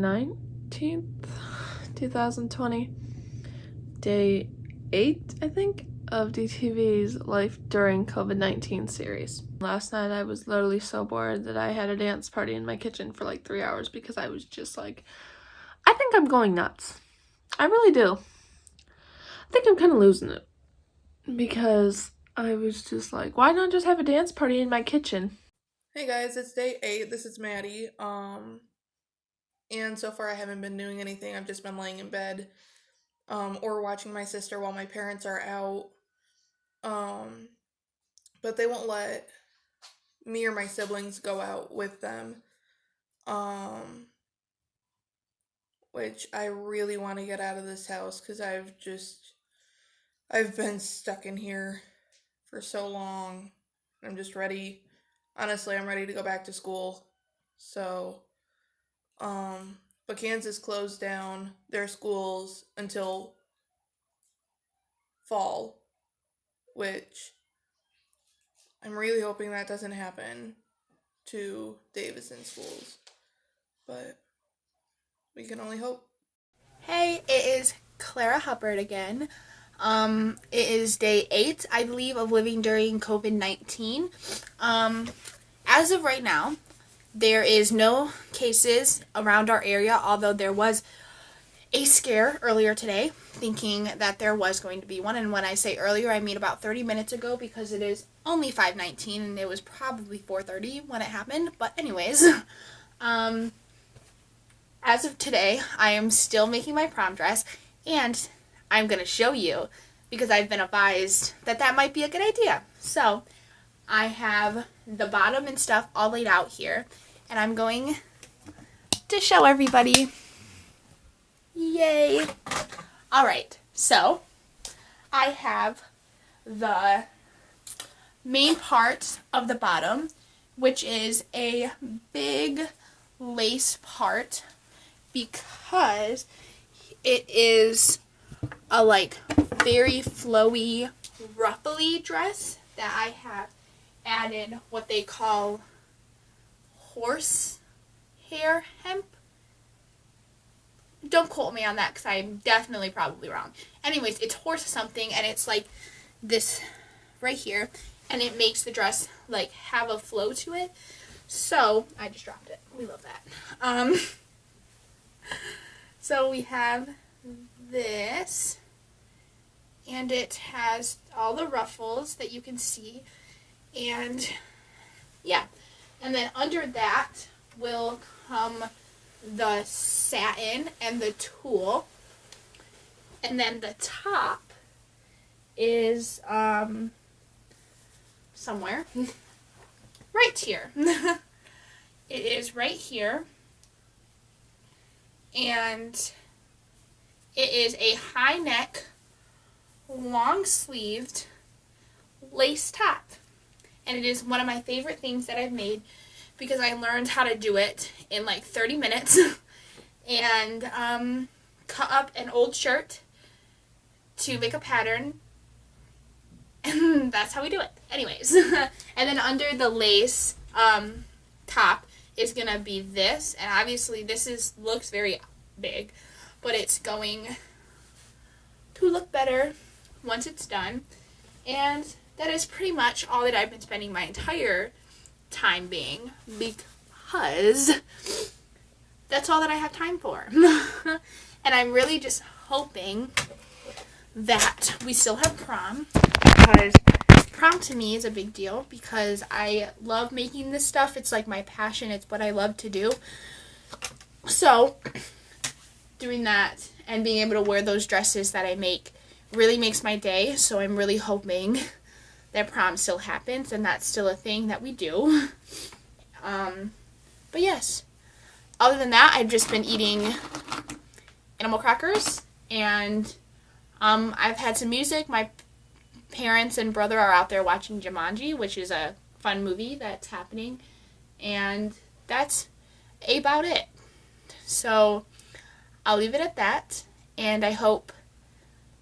19th, 2020, day 8, I think, of DTV's Life During COVID-19 series. Last night I was literally so bored that I had a dance party in my kitchen for like 3 hours because I was just like, I think I'm going nuts. I really do. I think I'm kind of losing it because I was just like, why not just have a dance party in my kitchen? Hey guys, it's day 8. This is Maddie. And so far I haven't been doing anything. I've just been laying in bed, or watching my sister while my parents are out. Um, but they won't let me or my siblings go out with them. Um, which I really want to get out of this house because I've been stuck in here for so long. I'm just ready. Honestly, I'm ready to go back to school. So, Um, but Kansas closed down their schools until fall, which I'm really hoping that doesn't happen to Davison schools. But we can only hope. Hey, it is Clara Hubbard again. It is day 8, I believe, of living during COVID-19. As of right now, there is no cases around our area, although there was a scare earlier today, thinking that there was going to be one. And when I say earlier, I mean about 30 minutes ago, because it is only 5:19 and it was probably 4:30 when it happened. But anyways, as of today, I am still making my prom dress, and I'm going to show you because I've been advised that that might be a good idea. So I have the bottom and stuff all laid out here, and I'm going to show everybody. Yay! Alright, so I have the main part of the bottom, which is a big lace part because it is a very flowy, ruffly dress that I have added what they call horse hair hemp. Don't quote me on that because I'm definitely probably wrong. Anyways, it's horse something, and it's like this right here, and it makes the dress have a flow to it. So I just dropped it. We love that. So we have this, and it has all the ruffles that you can see, and yeah, and then under that will come the satin and the tulle, and then the top is somewhere right here. It is right here, and it is a high neck, long sleeved lace top, and it is one of my favorite things that I've made because I learned how to do it in 30 minutes and cut up an old shirt to make a pattern, and that's how we do it. Anyways, and then under the lace top is gonna be this, and obviously this looks very big, but it's going to look better once it's done. And that is pretty much all that I've been spending my entire time being, because that's all that I have time for. And I'm really just hoping that we still have prom, because prom to me is a big deal because I love making this stuff. It's like my passion. It's what I love to do. So doing that and being able to wear those dresses that I make really makes my day. So I'm really hoping that prom still happens and that's still a thing that we do. But yes, other than that, I've just been eating animal crackers, and I've had some music. My parents and brother are out there watching Jumanji, which is a fun movie that's happening, and that's about it. So I'll leave it at that, and I hope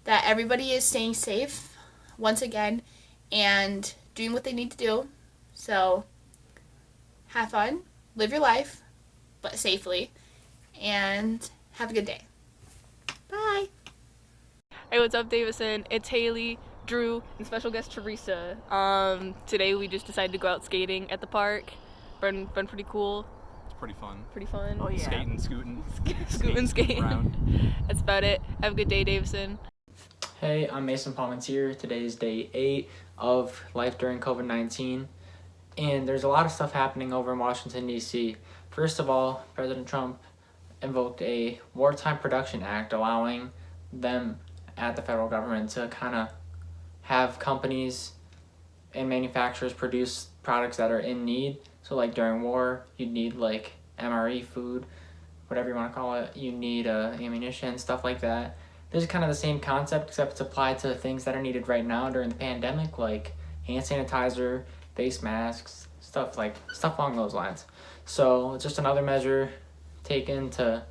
that everybody is staying safe once again and doing what they need to do. So have fun, live your life, but safely, and have a good day. Bye. Hey, what's up, Davison? It's Haley, Drew, and special guest Teresa. Today we just decided to go out skating at the park. Been pretty cool. It's pretty fun. Pretty fun. Oh, yeah. Skating, scooting. Skating. Around. That's about it. Have a good day, Davison. Hey, I'm Mason Palmentier. Today is day 8 of life during COVID-19. And there's a lot of stuff happening over in Washington, D.C. First of all, President Trump invoked a Wartime Production Act allowing them at the federal government to kind of have companies and manufacturers produce products that are in need. So like during war, you'd need like MRE food, whatever you want to call it. You need ammunition, stuff like that. This is kind of the same concept, except it's applied to things that are needed right now during the pandemic, like hand sanitizer, face masks, stuff along those lines. So it's just another measure taken to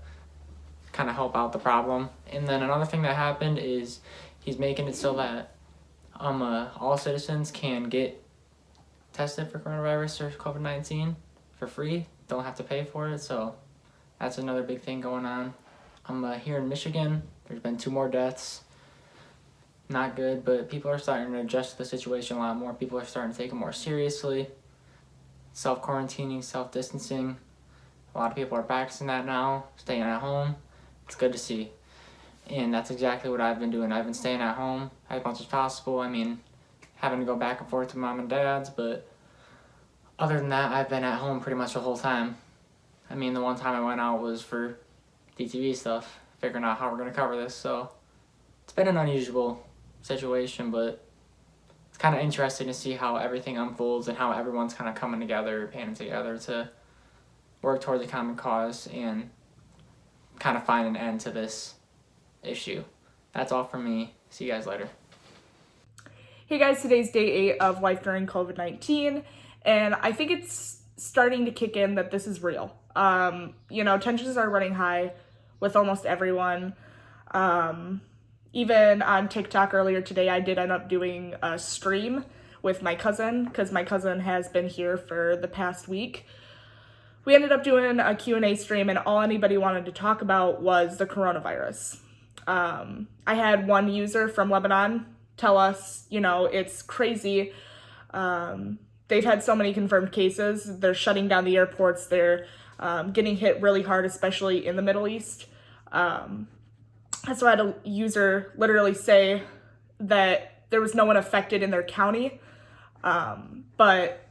kind of help out the problem. And then another thing that happened is he's making it so that all citizens can get tested for coronavirus or COVID-19 for free. Don't have to pay for it. So that's another big thing going on. Here in Michigan, there's been 2 more deaths. Not good, but people are starting to adjust to the situation a lot more. People are starting to take it more seriously. Self-quarantining, self-distancing. A lot of people are practicing that now, staying at home. It's good to see. And that's exactly what I've been doing. I've been staying at home as much as possible. I mean, having to go back and forth to mom and dad's, but other than that, I've been at home pretty much the whole time. I mean, the one time I went out was for DTV stuff, figuring out how we're going to cover this, so it's been an unusual situation, but it's kind of interesting to see how everything unfolds and how everyone's kind of coming together, banding together to work towards a common cause and kind of find an end to this issue. That's all from me. See you guys later. Hey guys, today's day 8 of life during COVID-19, and I think it's starting to kick in that this is real. Tensions are running high with almost everyone. Even on TikTok earlier today, I did end up doing a stream with my cousin, because my cousin has been here for the past week. We ended up doing a Q&A stream, and all anybody wanted to talk about was the coronavirus. I had one user from Lebanon tell us, it's crazy. They've had so many confirmed cases. They're shutting down the airports. They're getting hit really hard, especially in the Middle East. So I had a user literally say that there was no one affected in their county, but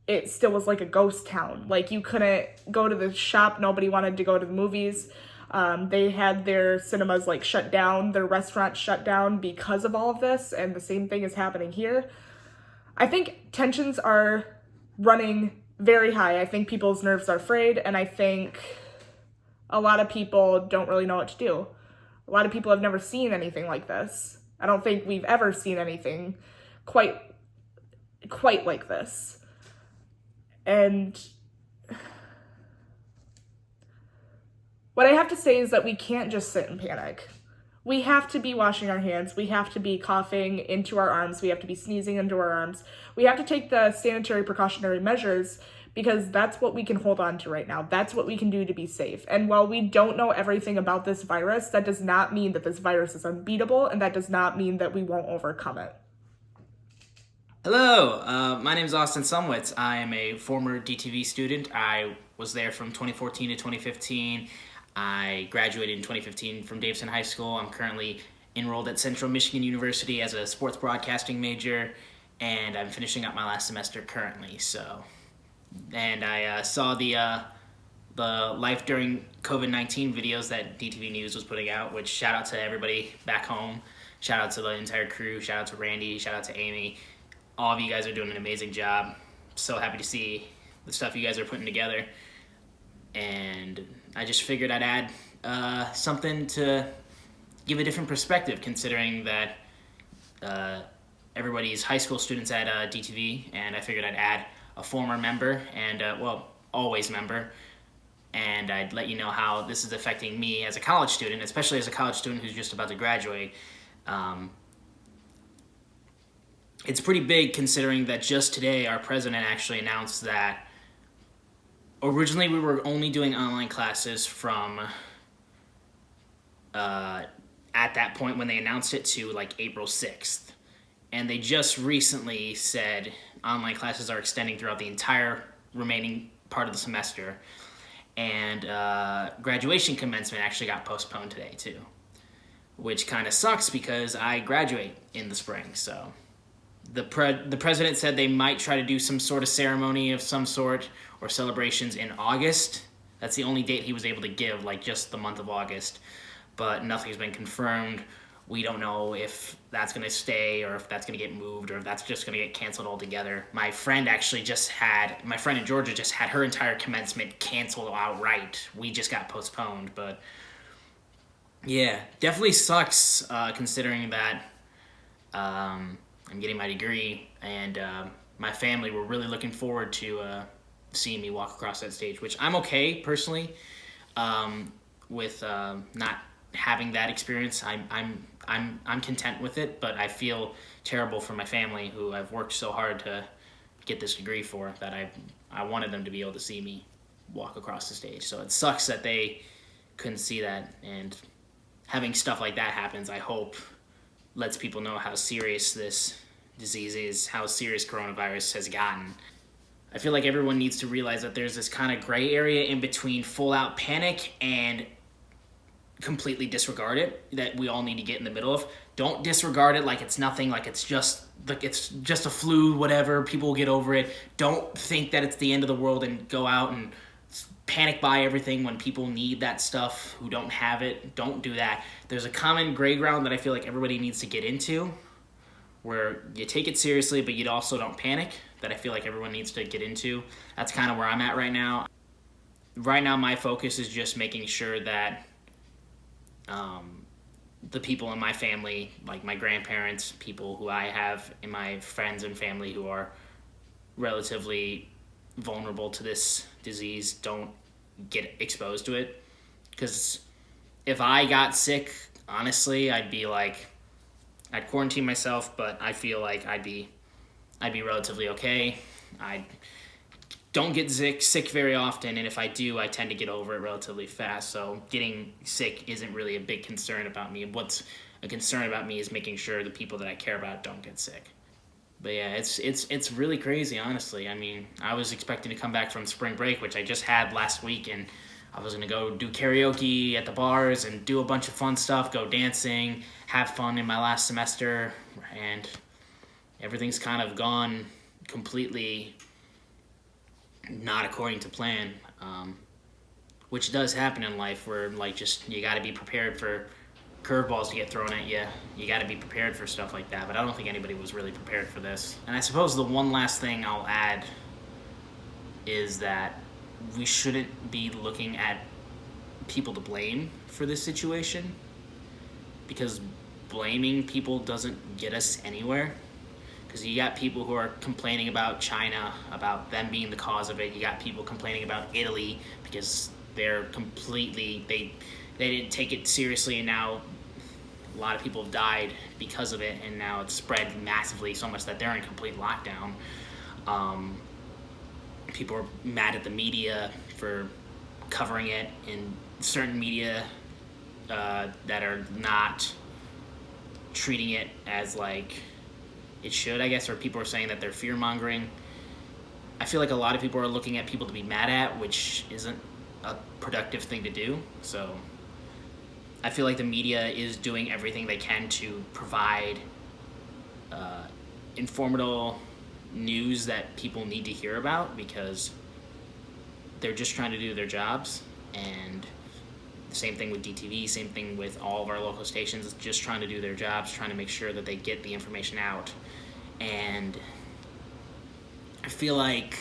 it still was like a ghost town. Like, you couldn't go to the shop. Nobody wanted to go to the movies. They had their cinemas shut down, their restaurants shut down because of all of this, and the same thing is happening here. I think tensions are running very high. I think people's nerves are frayed, and I think a lot of people don't really know what to do. A lot of people have never seen anything like this. I don't think we've ever seen anything quite like this. And what I have to say is that we can't just sit and panic. We have to be washing our hands. We have to be coughing into our arms. We have to be sneezing into our arms. We have to take the sanitary precautionary measures, because that's what we can hold on to right now. That's what we can do to be safe. And while we don't know everything about this virus, that does not mean that this virus is unbeatable, and that does not mean that we won't overcome it. Hello, my name is Austin Sumwitz. I am a former DTV student. I was there from 2014 to 2015. I graduated in 2015 from Davison High School. I'm currently enrolled at Central Michigan University as a sports broadcasting major, and I'm finishing up my last semester currently. And I saw the life during COVID-19 videos that DTV News was putting out, which shout out to everybody back home. Shout out to the entire crew. Shout out to Randy. Shout out to Amy. All of you guys are doing an amazing job. So happy to see the stuff you guys are putting together. And I just figured I'd add something to give a different perspective, considering that everybody's high school students at DTV, and I figured I'd add a former member and, always member, and I'd let you know how this is affecting me as a college student, especially as a college student who's just about to graduate. It's pretty big, considering that just today our president actually announced that, originally we were only doing online classes from at that point when they announced it to like April 6th. And they just recently said online classes are extending throughout the entire remaining part of the semester. And graduation commencement actually got postponed today too, which kind of sucks because I graduate in the spring. So the president said they might try to do some sort of ceremony of some sort or celebrations in August. That's the only date he was able to give, like just the month of August. But nothing's been confirmed. We don't know if that's going to stay or if that's going to get moved or if that's just going to get canceled altogether. My friend in Georgia just had her entire commencement canceled outright. We just got postponed, but yeah, definitely sucks considering that I'm getting my degree and my family were really looking forward to seeing me walk across that stage, which I'm okay personally with not having that experience. I'm content with it, but I feel terrible for my family who I've worked so hard to get this degree for, that I wanted them to be able to see me walk across the stage. So it sucks that they couldn't see that, and having stuff like that happens, I hope, lets people know how serious this disease is, how serious coronavirus has gotten. I feel like everyone needs to realize that there's this kind of gray area in between full-out panic and completely disregard it, that we all need to get in the middle of. Don't disregard it like it's nothing, like it's just a flu, whatever, people will get over it. Don't think that it's the end of the world and go out and panic buy everything when people need that stuff who don't have it. Don't do that. There's a common gray ground that I feel like everybody needs to get into, where you take it seriously but you also don't panic, that I feel like everyone needs to get into. That's kind of where I'm at right now. Right now my focus is just making sure that the people in my family, like my grandparents, people who I have in my friends and family who are relatively vulnerable to this disease, don't get exposed to it. Because if I got sick, honestly, I'd quarantine myself, but I feel like I'd be relatively okay. I don't get sick very often, and if I do, I tend to get over it relatively fast. So getting sick isn't really a big concern about me. What's a concern about me is making sure the people that I care about don't get sick. But yeah, it's really crazy, honestly. I mean, I was expecting to come back from spring break, which I just had last week, and I was gonna go do karaoke at the bars and do a bunch of fun stuff, go dancing, have fun in my last semester, and everything's kind of gone completely not according to plan, which does happen in life, where like just you got to be prepared for curveballs to get thrown at you. You got to be prepared for stuff like that, but I don't think anybody was really prepared for this. And I suppose the one last thing I'll add is that we shouldn't be looking at people to blame for this situation, because blaming people doesn't get us anywhere. Because you got people who are complaining about China, about them being the cause of it. You got people complaining about Italy because they're completely, they didn't take it seriously, and now a lot of people have died because of it, and now it's spread massively, so much that they're in complete lockdown. People are mad at the media for covering it, in certain media that are not treating it as like it should, I guess, or people are saying that they're fear-mongering. I feel like a lot of people are looking at people to be mad at, which isn't a productive thing to do. So I feel like the media is doing everything they can to provide informative news that people need to hear about, because they're just trying to do their jobs. And the same thing with DTV, same thing with all of our local stations, just trying to do their jobs, trying to make sure that they get the information out. And I feel like,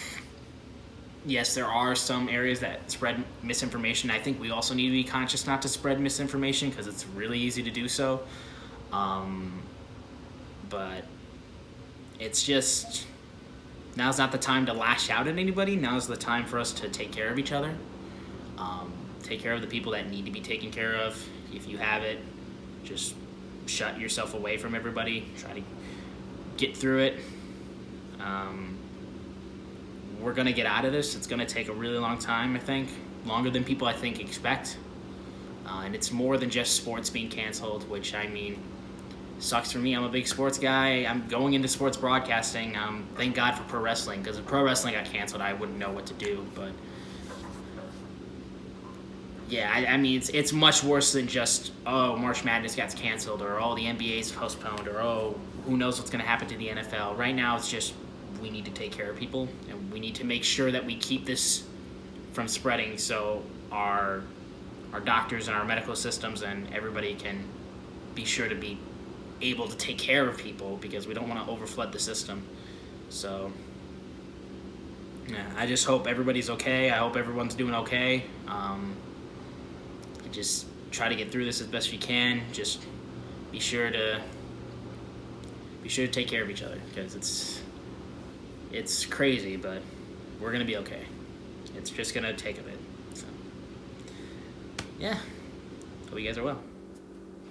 yes, there are some areas that spread misinformation. I think we also need to be conscious not to spread misinformation, because it's really easy to do so. But it's just, now's not the time to lash out at anybody. Now's the time for us to take care of each other. Take care of the people that need to be taken care of. If you have it, just shut yourself away from everybody. Try to get through it. we're gonna get out of this. It's gonna take a really long time, I think, longer than people I think expect. And it's more than just sports being canceled, which, I mean, sucks for me. I'm a big sports guy. I'm going into sports broadcasting. Thank God for pro wrestling, because if pro wrestling got canceled, I wouldn't know what to do. But yeah, I mean, it's much worse than just, oh, March Madness got canceled, or oh, the NBA's postponed, or oh, who knows what's going to happen to the NFL. Right now, it's just we need to take care of people, and we need to make sure that we keep this from spreading, so our doctors and our medical systems and everybody can be sure to be able to take care of people, because we don't want to overflood the system. So yeah, I just hope everybody's okay. I hope everyone's doing okay. Just try to get through this as best you can. Just be sure to take care of each other, because it's crazy, but we're gonna be okay. It's just gonna take a bit. So yeah, hope you guys are well.